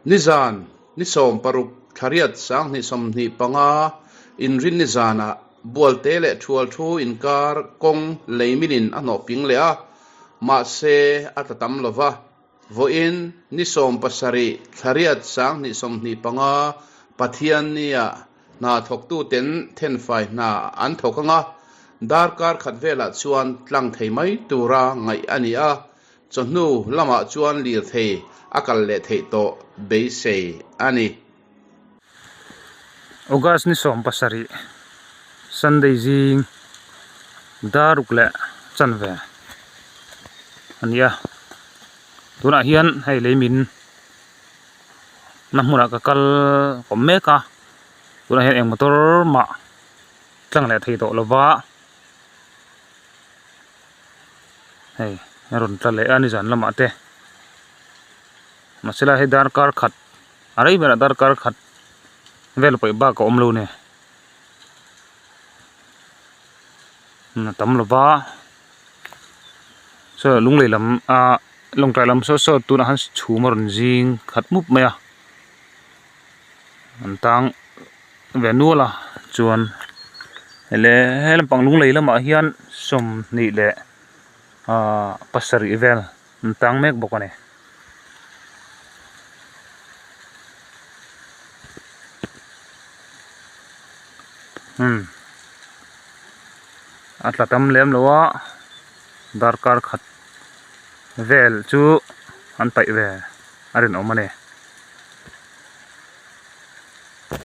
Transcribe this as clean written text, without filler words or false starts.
nizan nisom paruk thariat sang ni som ni panga inrin nizana Bualte le Thualthu inkar kawng leiminin ano ping le a ma se atatam lova voin nisom pasari thariat sang ni som ni panga Pathianni na thok tu ten then fai na an thokanga darkar khatvela chuan tlang thei mai tura ngai ania chonu lama chuan lir thei akal le thei to beisei ani August ni som pasari Sunday jing daruk le chanve ania tuna hian hei leimin namura ka kal kommeka tuna hian eng motor ma tlang le thei to lova hei ron tlale ani jan lama te masela he darkar khat arei bera darkar khat vel poi ba ko omlo ne na tam lova so lunglei lam longtrai lam so tuna han chhuma ron jing khat mup maya antang venula chuan hele helam pang lunglei lama hian som ni le pasari vel antang mek bokane atlatam lem lowa darkar khat vel chu an pai ve arin omane